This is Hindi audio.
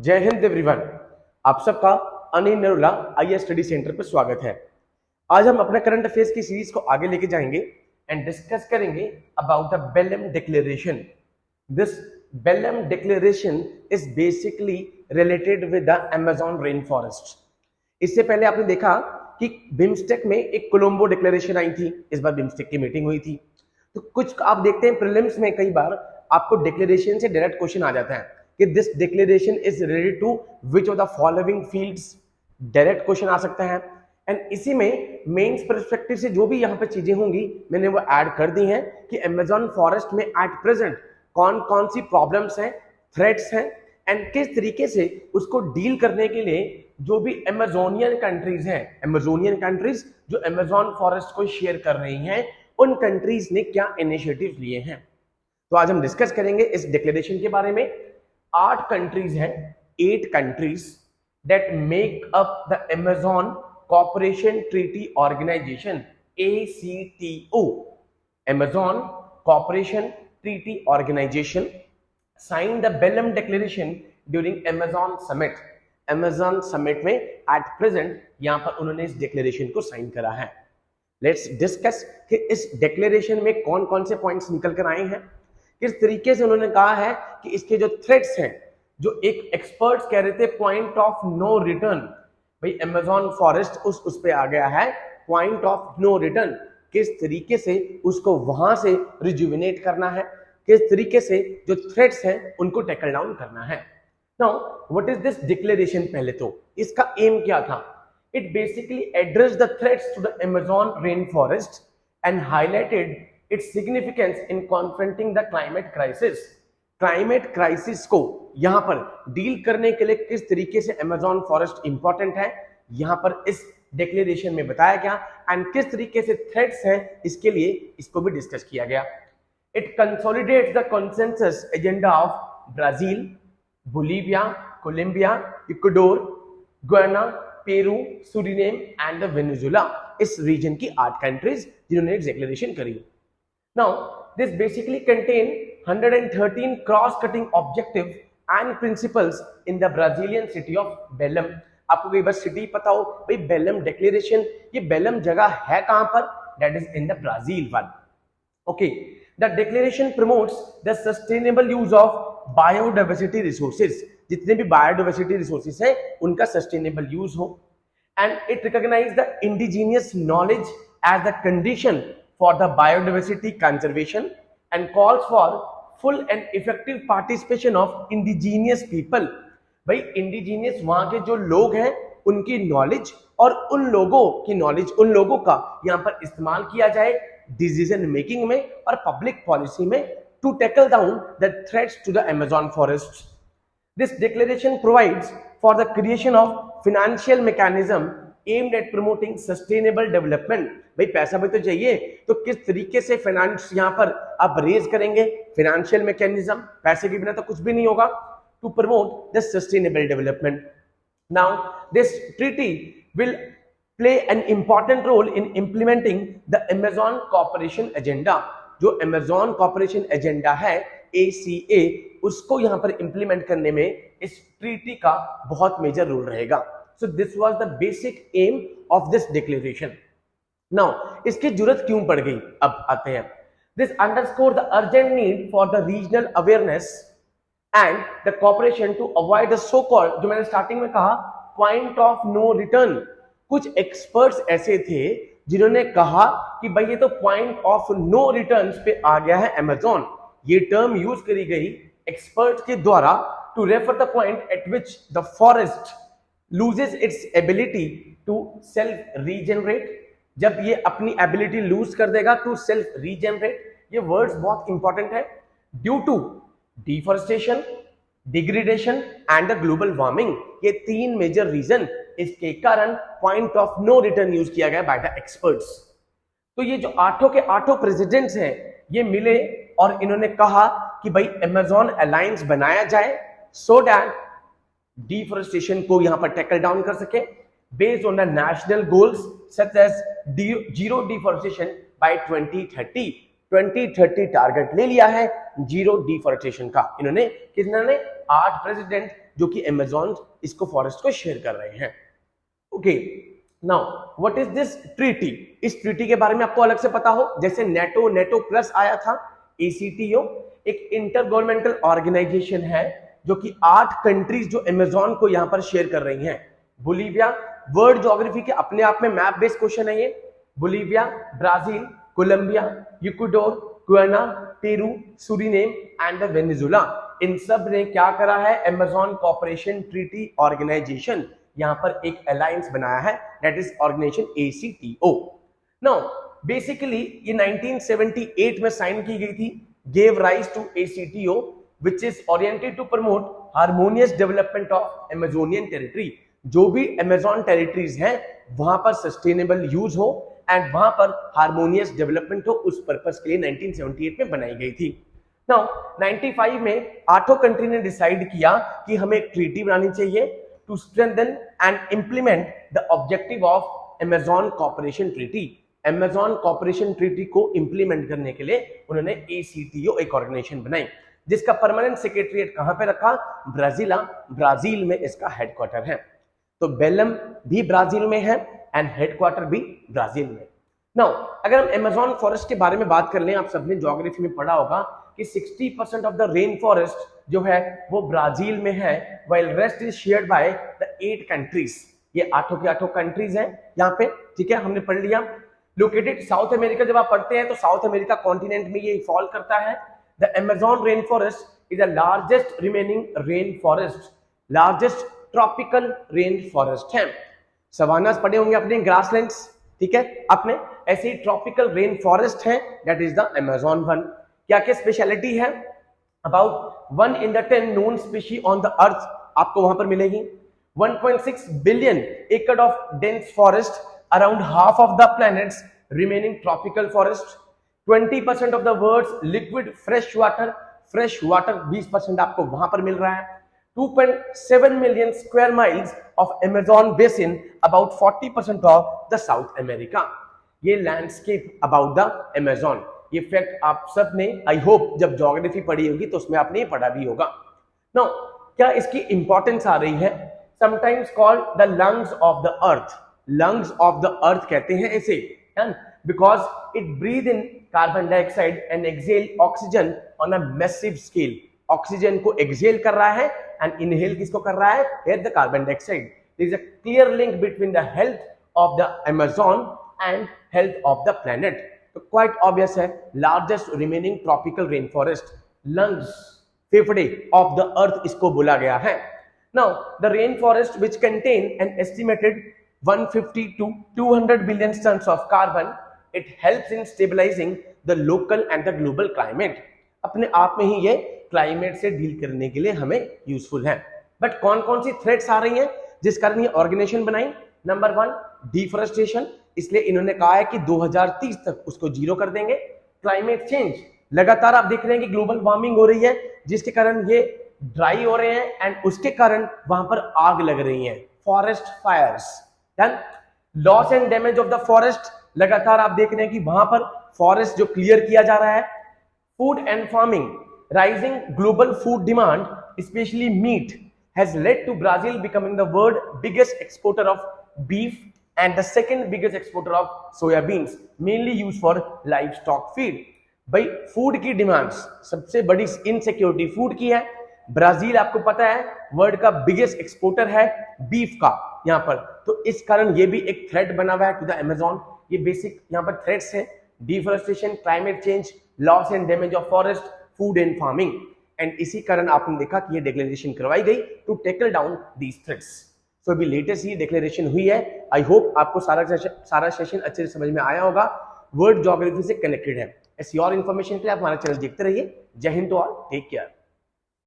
जय हिंद एवरीवन। आप सबका Anil Narula IAS study centre पर स्वागत है। आज हम अपने करंट अफेयर्स की सीरीज को आगे लेके जाएंगे एंड डिस्कस करेंगे about the Belem declaration. This Belem declaration is basically related with the Amazon rain forest. इससे पहले आपने देखा कि बिम्स्टेक में एक कोलंबो डिक्लेरेशन आई थी, इस बार बिम्स्टेक की मीटिंग हुई थी। तो कुछ आप देखते हैं प्रीलिम्स में कई बार आपको डिक्लेरेशन से डायरेक्ट क्वेश्चन आ जाता है कि this declaration is related to which of the following fields, direct question आ सकता है। एंड इसी में मेंस पर्सपेक्टिव से जो भी यहाँ पे चीजें होंगी मैंने वो ऐड कर दी हैं कि अमेज़न फॉरेस्ट में एट प्रेजेंट कौन कौन सी प्रॉब्लम्स हैं, थ्रेट्स हैं एंड किस तरीके से उसको डील करने के लिए जो भी अमेज़ोनियन कंट्रीज हैं, अमेज़ोनियन कंट्रीज जो अमेज़न फॉरेस्ट को शेयर कर रही हैं, उन कंट्रीज ने क्या इनिशिएटिव लिए हैं। तो आज हम डिस्कस करेंगे इस डिक्लेरेशन के बारे में। 8 कंट्रीज हैं, 8 countries that make up the Amazon cooperation treaty organization ACTO, Amazon cooperation treaty organization signed the Belém Declaration during Amazon Summit. Amazon Summit में at present यहाँ पर उन्होंने इस डिक्लेरेशन को साइन करा है। लेट्स डिस्कस कि इस डिक्लेरेशन में कौन कौन से पॉइंट्स निकल कर आए हैं, किस तरीके से उन्होंने कहा है कि इसके जो थ्रेट्स हैं, जो एक एक्सपर्ट्स कह रहे थे पॉइंट ऑफ नो रिटर्न, भाई अमेज़न फॉरेस्ट उस पे आ गया है पॉइंट ऑफ नो रिटर्न, किस तरीके से उसको वहां से रिजुविनेट करना है, किस तरीके से जो थ्रेट्स हैं उनको टैकल डाउन करना है। Now what is this declaration, पहले तो इसका एम क्या था। It basically address the threats to the Amazon rain forest and highlighted its significance in confronting the climate crisis. Climate crisis को यहां पर डील करने के लिए किस तरीके से अमेज़न फॉरेस्ट इंपॉर्टेंट है, यहां पर इस डिक्लेरेशन में बताया गया एंड किस तरीके से थ्रेट्स हैं इसके लिए इसको भी डिस्कस किया गया। It consolidates the consensus agenda of Brazil, Bolivia, Colombia, Ecuador, Guyana, Peru, Suriname and the Venezuela. इस रीजन की 8 कंट्रीज जिन्होंने डिक्लेरेशन करी। Now, this basically contain 113 cross-cutting objective and principles in the Brazilian city of Belém. आपको कई बार सिटी पता हो, भाई बेलम डिक्लेरेशन, ये बेलम जगह है कहां पर, that is in the Brazil one. Okay. The declaration promotes the sustainable use of biodiversity resources. जितने भी biodiversity resources हैं उनका sustainable use हो, and it recognizes the indigenous knowledge as the condition for the biodiversity conservation and calls for full and effective participation of indigenous people. भाई indigenous वहां के जो लोग हैं उनकी नॉलेज और उन लोगों की नॉलेज, उन लोगों का यहाँ पर इस्तेमाल किया जाए डिसीजन मेकिंग में और पब्लिक पॉलिसी में to tackle down the threats to the Amazon forest. This declaration provides for the creation of financial mechanism aimed at promoting sustainable development. भाई पैसा भी तो चाहिए, तो किस तरीके से फाइनेंस यहाँ पर आप रेज करेंगे, फाइनेंशियल मैकेनिज्म, पैसे के बिना तो कुछ भी नहीं होगा, to promote the sustainable development. Now, this treaty will play an important role in implementing the Amazon Cooperation Agenda. जो Amazon Cooperation Agenda है ACA, उसको यहाँ पर implement करने में इस treaty का बहुत major role रहेगा। So this was the basic aim of this declaration. Now, इसकी जरूरत क्यों पड़ गई, अब आते हैं। This underscores the urgent need for the regional awareness and the cooperation to avoid the so-called, जो मैंने स्टार्टिंग में कहा, point of no return। कुछ एक्सपर्ट्स ऐसे थे जिन्होंने कहा कि भाई ये तो पॉइंट ऑफ नो रिटर्न पे आ गया है अमेज़न। ये टर्म यूज करी गई एक्सपर्ट्स के द्वारा to refer the point at which the forest loses its ability to self regenerate. जब ये अपनी एबिलिटी लूज कर देगा टू सेल्फ रीजनरेट, ये वर्ड्स बहुत इंपॉर्टेंट है, due to deforestation, degradation and the global warming. ये 3 मेजर रीजन, इसके कारण point of no return use किया गया बाय द एक्सपर्ट्स। तो ये जो 8 के 8 प्रेसिडेंट्स हैं ये मिले और इन्होंने कहा कि भाई अमेज़न अलायंस बनाया जाए सो दैट डिफॉरेस्टेशन को यहां पर टैकल डाउन कर सके based on the national goals such as zero deforestation by 2030। 2030 target ले लिया है जीरो डिफॉरेस्टेशन का। इन्होंने कितने ने 8 प्रेसिडेंट जो कि अमेजोन इसको फॉरेस्ट को शेयर कर रहे हैं। Okay, now what is this treaty? इस ट्रीटी के बारे में आपको अलग से पता हो, जैसे नेटो, नेटो प्लस आया था, ACTO एक इंटर गवर्नमेंटल ऑर्गेनाइजेशन है जो कि 8 कंट्रीज जो अमेजोन को यहां पर शेयर कर रही हैं। बोलीविया, वर्ल्ड ज्योग्राफी के अपने आप में मैप बेस्ड क्वेश्चन है ये। Bolivia, Brazil, Colombia, Ecuador, Guyana, Peru, Suriname and Venezuela, इन सब ने क्या करा है? अमेजोन कोऑपरेशन ट्रीटी ऑर्गेनाइजेशन यहां पर एक अलायंस बनाया है, that is organization ACTO। Now basically ये 1978 में साइन की गई थी, gave rise to ACTO which is oriented to promote harmonious development of Amazonian territory। जो भी अमेजोन टेरिटरीज हैं वहां पर सस्टेनेबल यूज हो एंड वहां पर हार्मोनियस डेवलपमेंट हो, उस पर्पस के लिए 1978 में बनाई गई थी। नाउ 95 में 8 कंट्री ने डिसाइड किया कि हमें एक ट्रीटी बनानी चाहिए to strengthen and implement the objective of Amazon cooperation treaty. Amazon cooperation treaty को इंप्लीमेंट करने के लिए उन्होंने ACTO एक ऑर्गेनाइजेशन बनाई, जिसका परमानेंट सेक्रेटरीट कहां पे रखा? ब्राजील में इसका हेडक्वार्टर है। तो बेलम भी ब्राजील में है एंड हेडक्वार्टर भी ब्राजील में। नाउ अगर हम अमेजोन फॉरेस्ट के बारे में बात कर लें, आप सबने ज्योग्राफी में पढ़ा होगा कि 60% ऑफ द रेन फॉरेस्ट जो है वो ब्राजील में है, while rest is shared by the 8 countries. ये 8 के 8 कंट्रीज हैं यहाँ पे, ठीक है, हमने पढ़ लिया। लोकेटेड साउथ अमेरिका, जब आप पढ़ते हैं तो साउथ अमेरिका कॉन्टिनेंट में ये फॉल करता है। The Amazon rain forest is the largest remaining rain forest, largest tropical rain forest है। सवानास पढ़े होंगे अपने, ग्रासलैंड्स, ठीक है, अपने ऐसे ही ट्रॉपिकल रेन फॉरेस्ट है, that is the Amazon one. क्या क्या स्पेशलिटी है? About 1 in 10 known species on the earth आपको वहां पर मिलेगी। 1.6 billion acre of dense forest, around half of the planet's remaining tropical forest. 20% of the world's liquid fresh water 20% आपको वहां पर मिल रहा है। 2.7 million square miles of Amazon basin, about 40% of the South America। ये लैंडस्केप अबाउट द अमेजोन, ये फैक्ट आप सब ने आई होप जब ज्योग्राफी पढ़ी होगी तो उसमें आपने ये पढ़ा भी होगा। नाउ क्या इसकी इंपॉर्टेंस आ रही है? Sometimes called the lungs of the earth, lungs of the earth कहते हैं इसे, because it breathe in carbon dioxide and exhale oxygen on a massive scale. Oxygen को एक्सेल कर रहा है एंड इनहेल किसको कर रहा है? Air the carbon dioxide. There is a clear link between the health of the Amazon and health of the planet. तो क्वाइट ऑब्वियस है, largest remaining tropical rain forest, lungs, फेफड़े ऑफ द अर्थ इसको बोला गया है। Now the rain forest which contain an estimated 150 to 200 billion tons of carbon, it helps in stabilizing the local and the global climate। अपने आप में ही ये क्लाइमेट से डील करने के लिए हमें यूजफुल है। बट कौन कौन सी थ्रेट्स आ रही हैं जिस कारण ये ऑर्गेनाइजेशन बनाई? नंबर 1 डिफॉरेस्टेशन, इसलिए इन्होंने कहा है कि 2030 तक उसको 0 कर देंगे। क्लाइमेट चेंज, लगातार आप देख रहे हैं कि ग्लोबल वार्मिंग हो रही है जिसके कारण ये ड्राई हो रहे हैं एंड उसके कारण वहां पर आग लग रही है, forest fires. Loss and damage of the forest, लगातार आप देख रहे हैं कि वहां पर फॉरेस्ट जो क्लियर किया जा रहा है। Food and farming, rising global food demand, especially meat, has led to Brazil becoming the world's biggest exporter of beef and the second biggest exporter of soybeans, mainly used for livestock feed। भाई फूड की डिमांड्स, सबसे बड़ी इनसिक्योरिटी फूड की है। ब्राजील आपको पता है वर्ल्ड का बिगेस्ट एक्सपोर्टर है बीफ का यहाँ पर, तो इस कारण ये भी एक थ्रेट बना हुआ है टू द अमेजोन। ये बेसिक यहाँ पर थ्रेट्स हैं, deforestation, climate change, loss and damage of forest, food and farming, and इसी कारण आपने देखा कि ये डिक्लेरेशन करवाई गई to tackle down these threats. So अभी लेटेस्ट ये डिक्लेरेशन हुई है। आई होप आपको सारा सेशन अच्छे से समझ में आया होगा, वर्ल्ड ज्योग्राफी से कनेक्टेड है। ऐसी और इन्फॉर्मेशन के लिए आप हमारा चैनल देखते रहिए। जय हिंद टू ऑल, टेक केयर।